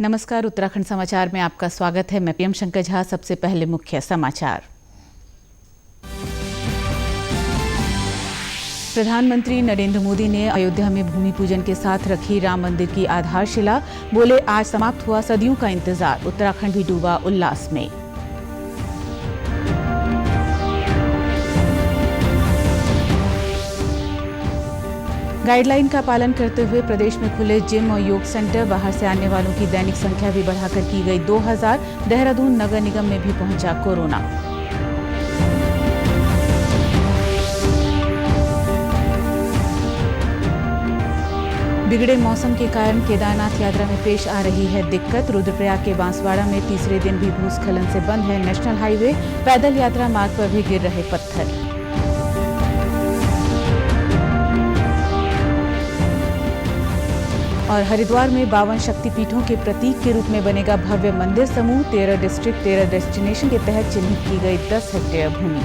नमस्कार, उत्तराखंड समाचार में आपका स्वागत है। मैं पीएम शंकर झा। सबसे पहले मुख्य समाचार। प्रधानमंत्री नरेंद्र मोदी ने अयोध्या में भूमि पूजन के साथ रखी राम मंदिर की आधारशिला। बोले, आज समाप्त हुआ सदियों का इंतजार। उत्तराखंड भी डूबा उल्लास में। गाइडलाइन का पालन करते हुए प्रदेश में खुले जिम और योग सेंटर। बाहर से आने वालों की दैनिक संख्या भी बढ़ाकर की गई 2000। देहरादून नगर निगम में भी पहुंचा कोरोना। बिगड़े मौसम के कारण केदारनाथ यात्रा में पेश आ रही है दिक्कत। रुद्रप्रयाग के बांसवाड़ा में तीसरे दिन भी भूस्खलन से बंद है नेशनल हाईवे। पैदल यात्रा मार्ग पर भी गिर रहे पत्थर। और हरिद्वार में 52 शक्तिपीठों के प्रतीक के रूप में बनेगा भव्य मंदिर समूह। 13 डिस्ट्रिक्ट 13 डेस्टिनेशन के तहत चिन्हित की गई 10 हेक्टेयर भूमि।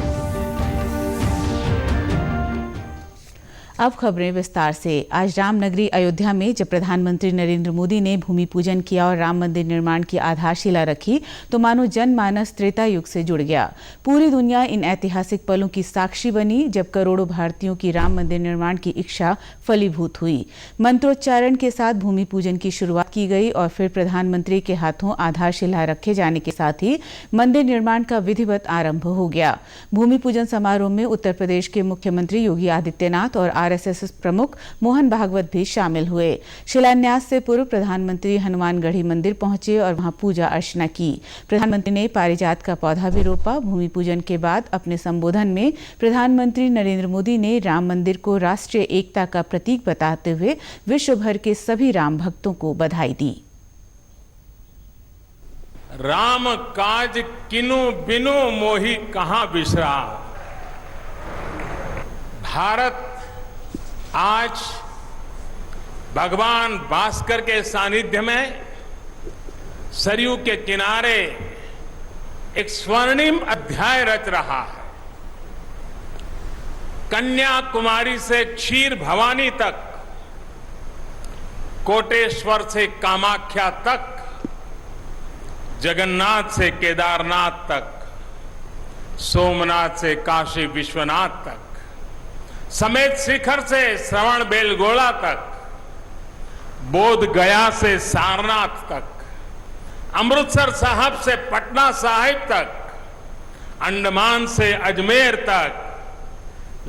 अब खबरें विस्तार से। आज रामनगरी अयोध्या में जब प्रधानमंत्री नरेंद्र मोदी ने भूमि पूजन किया और राम मंदिर निर्माण की आधारशिला रखी तो मानो जनमानस त्रेता युग से जुड़ गया। पूरी दुनिया इन ऐतिहासिक पलों की साक्षी बनी जब करोड़ों भारतीयों की राम मंदिर निर्माण की इच्छा फलीभूत हुई। मंत्रोच्चारण के साथ भूमि पूजन की शुरुआत की गई और फिर प्रधानमंत्री के हाथों आधारशिला रखे जाने के साथ ही मंदिर निर्माण का विधिवत आरंभ हो गया। भूमि पूजन समारोह में उत्तर प्रदेश के मुख्यमंत्री योगी आदित्यनाथ और आरएसएस प्रमुख मोहन भागवत भी शामिल हुए। शिलान्यास से पूर्व प्रधानमंत्री हनुमानगढ़ी मंदिर पहुंचे और वहां पूजा अर्चना की। प्रधानमंत्री ने पारिजात का पौधा भी रोपा। भूमि पूजन के बाद अपने संबोधन में प्रधानमंत्री नरेंद्र मोदी ने राम मंदिर को राष्ट्रीय एकता का प्रतीक बताते हुए विश्व भर के सभी राम भक्तों को बधाई दी। राम काज किनु बिनु मोहि कहां बिसरा। भारत आज भगवान भास्कर के सानिध्य में सरयू के किनारे एक स्वर्णिम अध्याय रच रहा है। कन्याकुमारी से क्षीर भवानी तक, कोटेश्वर से कामाख्या तक, जगन्नाथ से केदारनाथ तक, सोमनाथ से काशी विश्वनाथ तक, समेत शिखर से श्रवण बेलगोला तक, बोध गया से सारनाथ तक, अमृतसर साहब से पटना साहिब तक, अंडमान से अजमेर तक,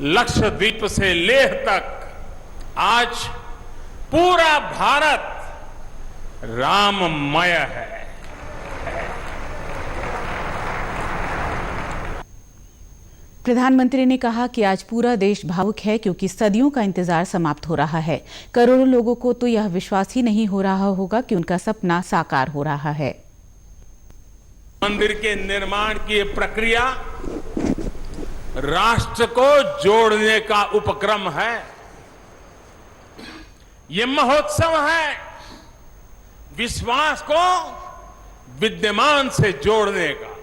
लक्षद्वीप से लेह तक, आज पूरा भारत राममय है। प्रधानमंत्री ने कहा कि आज पूरा देश भावुक है क्योंकि सदियों का इंतजार समाप्त हो रहा है। करोड़ों लोगों को तो यह विश्वास ही नहीं हो रहा होगा कि उनका सपना साकार हो रहा है। मंदिर के निर्माण की प्रक्रिया राष्ट्र को जोड़ने का उपक्रम है। ये महोत्सव है विश्वास को विद्यमान से जोड़ने का,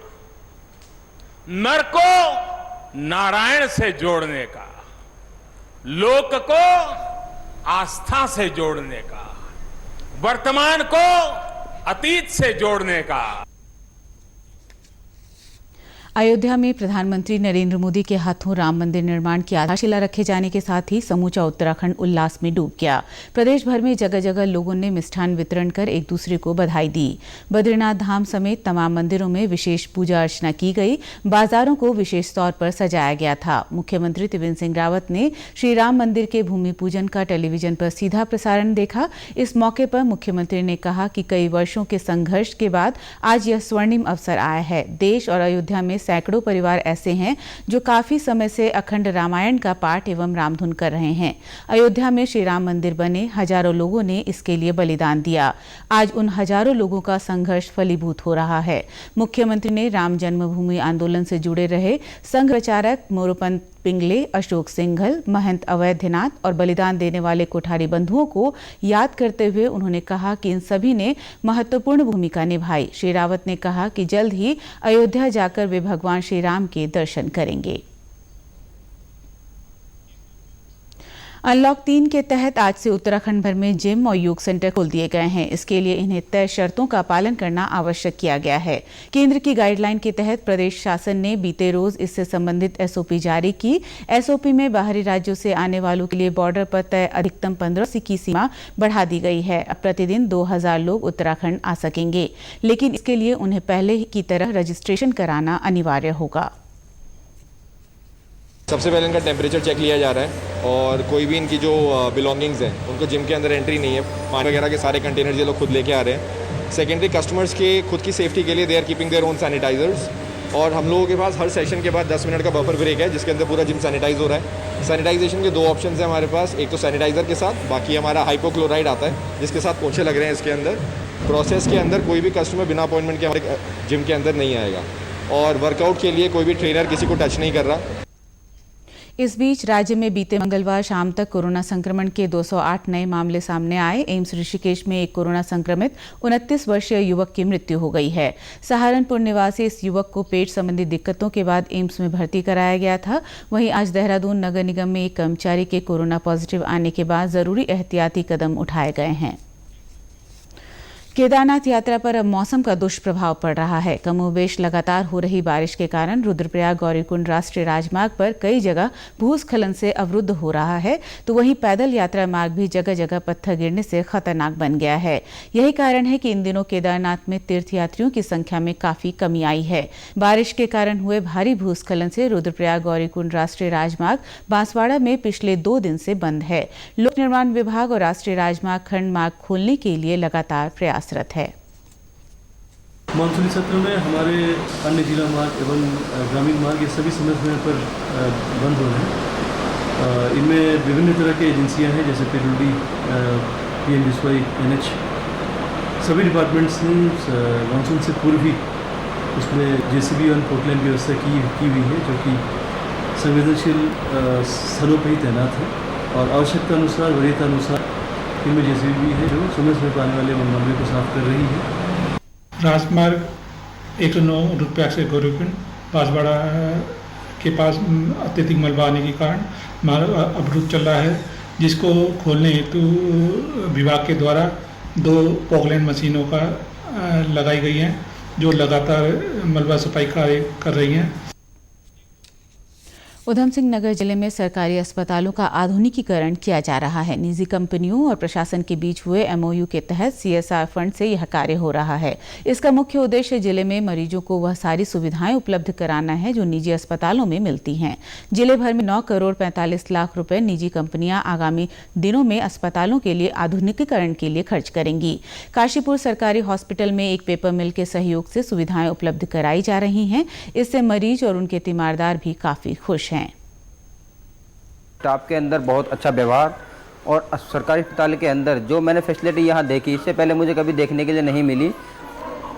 नर को नारायण से जोड़ने का, लोक को आस्था से जोड़ने का, वर्तमान को अतीत से जोड़ने का। अयोध्या में प्रधानमंत्री नरेंद्र मोदी के हाथों राम मंदिर निर्माण की आधारशिला रखे जाने के साथ ही समूचा उत्तराखंड उल्लास में डूब गया। प्रदेश भर में जगह जगह लोगों ने मिष्ठान वितरण कर एक दूसरे को बधाई दी। बद्रीनाथ धाम समेत तमाम मंदिरों में विशेष पूजा अर्चना की गई। बाजारों को विशेष तौर पर सजाया गया था। मुख्यमंत्री त्रिवेंद्र सिंह रावत ने श्री राम मंदिर के भूमि पूजन का टेलीविजन पर सीधा प्रसारण देखा। इस मौके पर मुख्यमंत्री ने कहा कि कई वर्षों के संघर्ष के बाद आज यह स्वर्णिम अवसर आया है। देश और अयोध्या में सैकड़ों परिवार ऐसे हैं जो काफी समय से अखंड रामायण का पाठ एवं रामधुन कर रहे हैं। अयोध्या में श्री राम मंदिर बने, हजारों लोगों ने इसके लिए बलिदान दिया। आज उन हजारों लोगों का संघर्ष फलीभूत हो रहा है। मुख्यमंत्री ने राम जन्मभूमि आंदोलन से जुड़े रहे संघ प्रचारक मोरोपंत पिंगले, अशोक सिंघल, महंत अवैधनाथ और बलिदान देने वाले कोठारी बंधुओं को याद करते हुए उन्होंने कहा कि इन सभी ने महत्वपूर्ण भूमिका निभाई। श्री रावत ने कहा कि जल्द ही अयोध्या जाकर वे भगवान श्री राम के दर्शन करेंगे। अनलॉक 3 के तहत आज से उत्तराखंड भर में जिम और योग सेंटर खोल दिए गए हैं। इसके लिए इन्हें तय शर्तों का पालन करना आवश्यक किया गया है। केंद्र की गाइडलाइन के तहत प्रदेश शासन ने बीते रोज इससे संबंधित एसओपी जारी की। एसओपी में बाहरी राज्यों से आने वालों के लिए बॉर्डर पर तय अधिकतम 15 की सीमा बढ़ा दी गई है। अब प्रतिदिन 2000 लोग उत्तराखंड आ सकेंगे, लेकिन इसके लिए उन्हें पहले की तरह रजिस्ट्रेशन कराना अनिवार्य होगा। सबसे पहले इनका टेम्परेचर चेक लिया जा रहा है और कोई भी इनकी जो बिलोंगिंग्स हैं उनको जिम के अंदर एंट्री नहीं है। पानी वगैरह के सारे कंटेनर्स ये लोग खुद लेके आ रहे हैं। सेकेंडरी कस्टमर्स के खुद की सेफ्टी के लिए they are keeping their own sanitisers. और हम लोगों के पास हर सेशन के बाद 10 मिनट का बफर ब्रेक है जिसके अंदर पूरा जिम सैनिटाइज हो रहा है। सैनिटाइजेशन के 2 ऑप्शन हैं हमारे पास, एक तो सैनिटाइजर के साथ, बाकी हमारा हाइपोक्लोराइड आता है जिसके साथ पोछे लग रहे हैं इसके अंदर। प्रोसेस के अंदर कोई भी कस्टमर बिना अपॉइंटमेंट के हमारे जिम के अंदर नहीं आएगा और वर्कआउट के लिए कोई भी ट्रेनर किसी को टच नहीं कर रहा। इस बीच राज्य में बीते मंगलवार शाम तक कोरोना संक्रमण के 208 नए मामले सामने आए। एम्स ऋषिकेश में एक कोरोना संक्रमित 29 वर्षीय युवक की मृत्यु हो गई है। सहारनपुर निवासी इस युवक को पेट संबंधी दिक्कतों के बाद एम्स में भर्ती कराया गया था। वहीं आज देहरादून नगर निगम में एक कर्मचारी के कोरोना पॉजिटिव आने के बाद जरूरी एहतियाती कदम उठाए गए हैं। केदारनाथ यात्रा पर अब मौसम का दुष्प्रभाव पड़ रहा है। कमोबेश लगातार हो रही बारिश के कारण रुद्रप्रयाग गौरीकुंड राष्ट्रीय राजमार्ग पर कई जगह भूस्खलन से अवरुद्ध हो रहा है, तो वहीं पैदल यात्रा मार्ग भी जगह जगह पत्थर गिरने से खतरनाक बन गया है। यही कारण है कि इन दिनों केदारनाथ में तीर्थयात्रियों की संख्या में काफी कमी आई है। बारिश के कारण हुए भारी भूस्खलन से रुद्रप्रयाग गौरीकुंड राष्ट्रीय राजमार्ग बांसवाड़ा में पिछले 2 दिन से बंद है। लोक निर्माण विभाग और राष्ट्रीय राजमार्ग खंड मार्ग खोलने के लिए लगातार प्रयास है। मानसूनी सत्र में हमारे अन्य जिला मार्ग एवं ग्रामीण मार्ग ये सभी समय समय पर बंद हो रहे हैं। इनमें विभिन्न तरह की एजेंसियां हैं जैसे पीडब्ल्यूडी, पीएमजीएसवाई, एनएच, सभी डिपार्टमेंट्स ने मानसून से पूर्व ही उसमें जेसीबी और पोर्टलाइन की व्यवस्था की हुई है जो कि संवेदनशील स्थलों पर ही तैनात है और आवश्यकता अनुसार, वरीयता अनुसार इनमें जेसीबी है जो समय समय पर आने वाले मलबे को साफ कर रही है। राजमार्ग 109 रुद्रप्रयाग से गौरीकुंड बांसवाड़ा के पास अत्यधिक मलबा आने के कारण मार्ग अवरुद्ध चल रहा है, जिसको खोलने हेतु विभाग के द्वारा 2 पॉकलैंड मशीनों का लगाई गई हैं जो लगातार मलबा सफाई कार्य कर रही हैं। उधम सिंह नगर जिले में सरकारी अस्पतालों का आधुनिकीकरण किया जा रहा है। निजी कंपनियों और प्रशासन के बीच हुए एमओयू के तहत सीएसआर फंड से यह कार्य हो रहा है। इसका मुख्य उद्देश्य जिले में मरीजों को वह सारी सुविधाएं उपलब्ध कराना है जो निजी अस्पतालों में मिलती हैं। जिले भर में 9 करोड़ 45 लाख रुपए निजी कंपनियां आगामी दिनों में अस्पतालों के लिए आधुनिकीकरण के लिए खर्च करेंगी। काशीपुर सरकारी हॉस्पिटल में एक पेपर मिल के सहयोग से सुविधाएं उपलब्ध कराई जा रही हैं। इससे मरीज और उनके तीमारदार भी काफी खुश हैं। स्टाफ के अंदर बहुत अच्छा व्यवहार और सरकारी अस्पताल के अंदर जो मैंने फैसिलिटी यहाँ देखी इससे पहले मुझे कभी देखने के लिए नहीं मिली।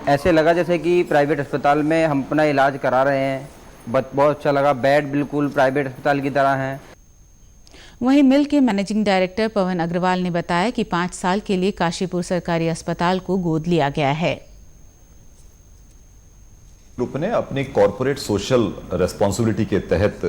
ऐसे लगा जैसे कि प्राइवेट अस्पताल में हम अपना इलाज करा रहे हैं। बहुत अच्छा लगा। बेड बिल्कुल प्राइवेट अस्पताल की तरह हैं। वहीं मिल के मैनेजिंग डायरेक्टर पवन अग्रवाल ने बताया कि 5 साल के लिए काशीपुर सरकारी अस्पताल को गोद लिया गया है। ग्रुप ने अपनी कॉरपोरेट सोशल रेस्पॉन्सिबिलिटी के तहत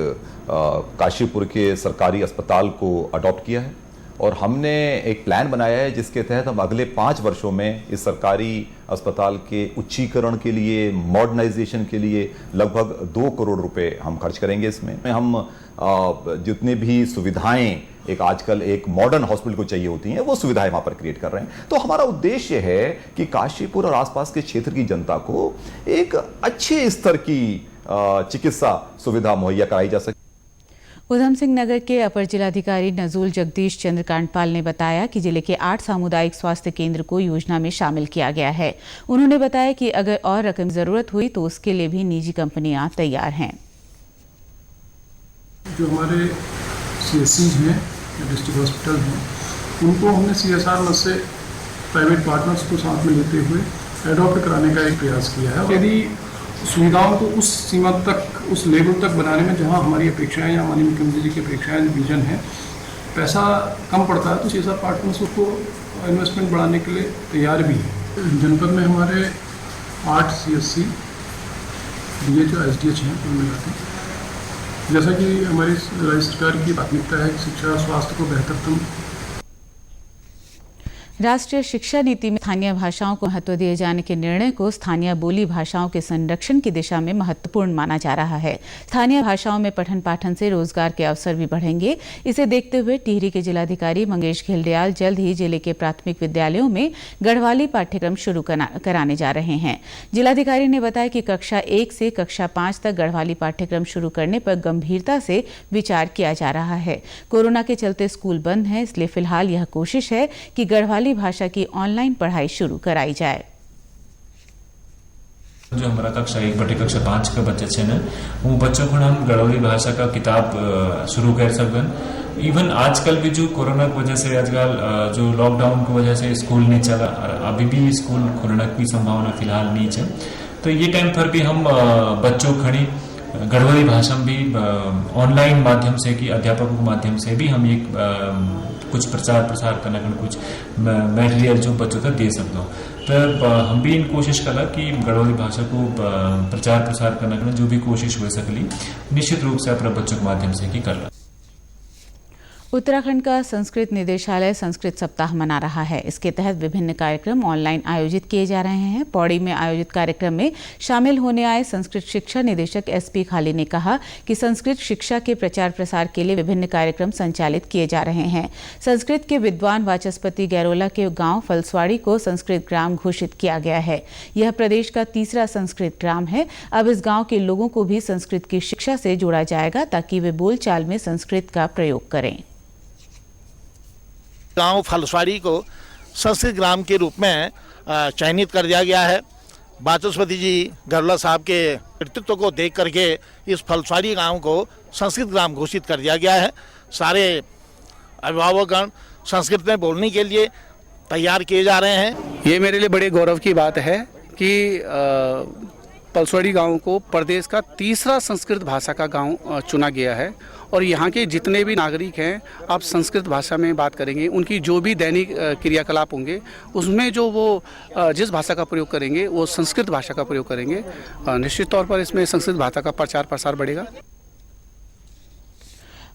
काशीपुर के सरकारी अस्पताल को अडॉप्ट किया है और हमने एक प्लान बनाया है जिसके तहत हम अगले 5 वर्षों में इस सरकारी अस्पताल के उच्चीकरण के लिए, मॉडर्नाइजेशन के लिए लगभग 2 करोड़ रुपए हम खर्च करेंगे। इसमें हम जितने भी सुविधाएं एक आजकल एक मॉडर्न हॉस्पिटल को चाहिए होती हैं वो सुविधाएं वहां पर क्रिएट कर रहे हैं। तो हमारा उद्देश्य है कि काशीपुर और आसपास के क्षेत्र की जनता को एक अच्छे स्तर की चिकित्सा सुविधा मुहैया कराई जा सके। उधम सिंह नगर के अपर जिलाधिकारी नजूल जगदीश चंद्र कांडपाल ने बताया कि जिले के 8 सामुदायिक स्वास्थ्य केंद्र को योजना में शामिल किया गया है। उन्होंने बताया कि अगर और रकम जरूरत हुई तो उसके लिए भी निजी कंपनियां तैयार हैं। जो हमारे सीएससी हैं, डिस्ट्रिक्ट हॉस्पिटल हैं, उनको हमने सीएसआर मद से प्राइवेट पार्टनर्स को साथ में लेते हुए एडॉप्ट कराने का एक प्रयास किया है। यदि सुविधाओं को उस सीमा तक, उस लेवल तक बनाने में जहां हमारी अपेक्षाएं या माननीय मुख्यमंत्री जी की अपेक्षाएं, विजन है, पैसा कम पड़ता है तो सीएसआर पार्टनर्स को इन्वेस्टमेंट बढ़ाने के लिए तैयार भी है। जनपद में हमारे 8 सीएससी, डीएच और एसडीएच हैं कुल मिलाकर। जैसा कि हमारी राज्य सरकार की प्राथमिकता है कि शिक्षा और स्वास्थ्य को बेहतरतम। राष्ट्रीय शिक्षा नीति में स्थानीय भाषाओं को महत्व दिए जाने के निर्णय को स्थानीय बोली भाषाओं के संरक्षण की दिशा में महत्वपूर्ण माना जा रहा है। स्थानीय भाषाओं में पठन पाठन से रोजगार के अवसर भी बढ़ेंगे। इसे देखते हुए टिहरी के जिलाधिकारी मंगेश घिल्डियाल जल्द ही जिले के प्राथमिक विद्यालयों में गढ़वाली पाठ्यक्रम शुरू कराने जा रहे हैं। जिलाधिकारी ने बताया कि कक्षा 1 से कक्षा 5 तक गढ़वाली पाठ्यक्रम शुरू करने पर गंभीरता से विचार किया जा रहा है। कोरोना के चलते स्कूल बंद हैं, इसलिए फिलहाल यह कोशिश है कि गढ़वाली भाषा की ऑनलाइन पढ़ाई शुरू कराई जाए। जो हमारा कक्षा 1 बटे कक्षा 5 का बच्चा छे न वो बच्चों को हम गढ़वाली भाषा का किताब शुरू कर सकन। इवन आजकल भी जो कोरोना की वजह से आजकल जो लॉकडाउन की वजह से स्कूल नहीं चला, अभी भी स्कूल खोलने की संभावना फिलहाल नहीं है, तो ये टाइम पर भी हम बच्चों खड़ी गढ़वाली भाषा में भी ऑनलाइन माध्यम से कि अध्यापकों के माध्यम से भी हम एक कुछ प्रचार प्रसार करना कुछ मटेरियल जो बच्चों तक दे सकते हो। तो हम भी इन कोशिश करा कि गढ़वाली भाषा को प्रचार प्रसार करना जो भी कोशिश हो सकली निश्चित रूप से अपने बच्चों के माध्यम से ही करना। उत्तराखंड का संस्कृत निदेशालय संस्कृत सप्ताह मना रहा है। इसके तहत विभिन्न कार्यक्रम ऑनलाइन आयोजित किए जा रहे हैं। पौड़ी में आयोजित कार्यक्रम में शामिल होने आए संस्कृत शिक्षा निदेशक SP खाली ने कहा कि संस्कृत शिक्षा के प्रचार प्रसार के लिए विभिन्न कार्यक्रम संचालित किए जा रहे हैं। संस्कृत के विद्वान वाचस्पति गैरोला के गांव फलसवाड़ी को संस्कृत ग्राम घोषित किया गया है। यह प्रदेश का तीसरा संस्कृत ग्राम है। अब इस गाँव के लोगों को भी संस्कृत की शिक्षा से जोड़ा जाएगा ताकि वे बोलचाल में संस्कृत का प्रयोग करें। गांव फलसवाड़ी को संस्कृत ग्राम के रूप में चयनित कर दिया गया है। वाचस्पति जी गरला साहब के नेतृत्व को देख करके इस फलसवाड़ी गांव को संस्कृत ग्राम घोषित कर दिया गया है। सारे अभिभावकगण संस्कृत में बोलने के लिए तैयार किए जा रहे हैं। ये मेरे लिए बड़े गौरव की बात है कि फलसवाड़ी गांव को प्रदेश का तीसरा संस्कृत भाषा का गांव चुना गया है और यहाँ के जितने भी नागरिक हैं आप संस्कृत भाषा में बात करेंगे, उनकी जो भी दैनिक क्रियाकलाप होंगे उसमें जो वो जिस भाषा का प्रयोग करेंगे वो संस्कृत भाषा का प्रयोग करेंगे। निश्चित तौर पर इसमें संस्कृत भाषा का प्रचार प्रसार बढ़ेगा।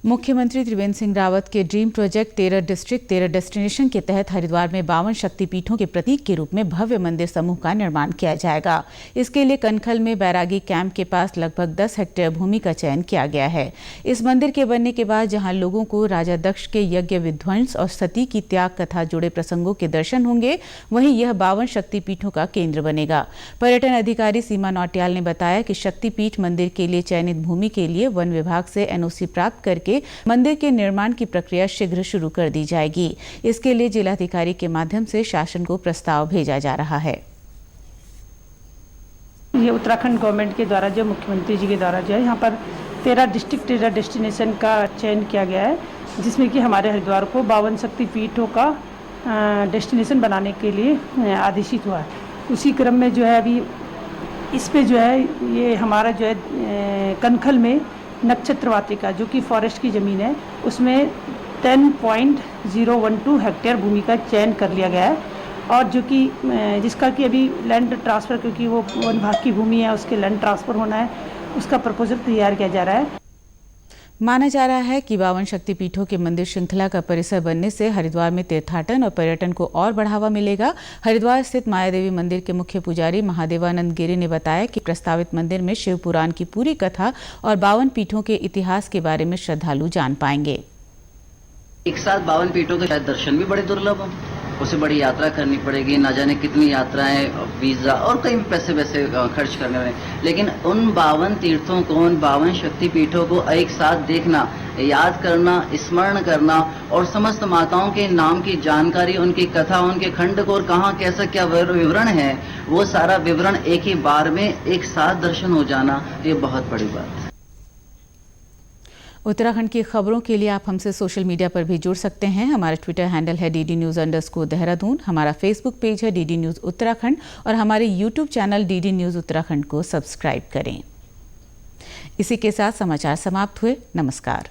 मुख्यमंत्री त्रिवेंद्र सिंह रावत के ड्रीम प्रोजेक्ट 13 डिस्ट्रिक्ट 13 डेस्टिनेशन के तहत हरिद्वार में 52 शक्तिपीठों के प्रतीक के रूप में भव्य मंदिर समूह का निर्माण किया जाएगा। इसके लिए कनखल में बैरागी कैंप के पास लगभग 10 हेक्टेयर भूमि का चयन किया गया है। इस मंदिर के बनने के बाद जहां लोगों को राजा दक्ष के यज्ञ विध्वंस और सती की त्याग कथा जुड़े प्रसंगों के दर्शन होंगे, वहीं यह 52 शक्तिपीठों का केंद्र बनेगा। पर्यटन अधिकारी सीमा नौटियाल ने बताया कि शक्तिपीठ मंदिर के लिए चयनित भूमि के लिए वन विभाग से NOC प्राप्त करके मंदिर के निर्माण की प्रक्रिया शीघ्र शुरू कर दी जाएगी। इसके लिए जिलाधिकारी के माध्यम से शासन को प्रस्ताव भेजा जा रहा है। ये उत्तराखंड गवर्नमेंट के द्वारा जो मुख्यमंत्री जी के द्वारा जो है यहाँ पर 13 डिस्ट्रिक्ट 13 डेस्टिनेशन का चयन किया गया है, जिसमें कि हमारे हरिद्वार को 52 शक्तिपीठों का डेस्टिनेशन बनाने के लिए आदेशित हुआ है। उसी क्रम में जो है अभी इस पे जो है ये हमारा जो है कनखल में नक्षत्र वाटिका जो कि फॉरेस्ट की ज़मीन है उसमें 10.012 हेक्टेयर भूमि का चयन कर लिया गया है और जो कि जिसका कि अभी लैंड ट्रांसफ़र, क्योंकि वो वन विभाग की भूमि है उसके लैंड ट्रांसफ़र होना है, उसका प्रपोजल तैयार किया जा रहा है। माना जा रहा है कि 52 शक्तिपीठों के मंदिर श्रृंखला का परिसर बनने से हरिद्वार में तीर्थाटन और पर्यटन को और बढ़ावा मिलेगा। हरिद्वार स्थित माया देवी मंदिर के मुख्य पुजारी महादेवानंद गिरी ने बताया कि प्रस्तावित मंदिर में शिव पुराण की पूरी कथा और 52 पीठों के इतिहास के बारे में श्रद्धालु जान पाएंगे। एक साथ 52 पीठों के शायद दर्शन भी बड़े दुर्लभ हो, उसे बड़ी यात्रा करनी पड़ेगी, ना जाने कितनी यात्राएं, वीजा और कई पैसे वैसे खर्च करने वाले। लेकिन उन 52 तीर्थों को, उन 52 शक्तिपीठों को एक साथ देखना, याद करना, स्मरण करना और समस्त माताओं के नाम की जानकारी, उनकी कथा, उनके खंड को और कहाँ कैसा क्या विवरण है, वो सारा विवरण एक ही बार में एक साथ दर्शन हो जाना, ये बहुत बड़ी बात है। उत्तराखंड की खबरों के लिए आप हमसे सोशल मीडिया पर भी जुड़ सकते हैं। हमारा ट्विटर हैंडल है DD News_देहरादून, हमारा फेसबुक पेज है DD News उत्तराखंड और हमारे YouTube channel DD News Uttarakhand को सब्सक्राइब करें। इसी के साथ समाचार समाप्त हुए। नमस्कार।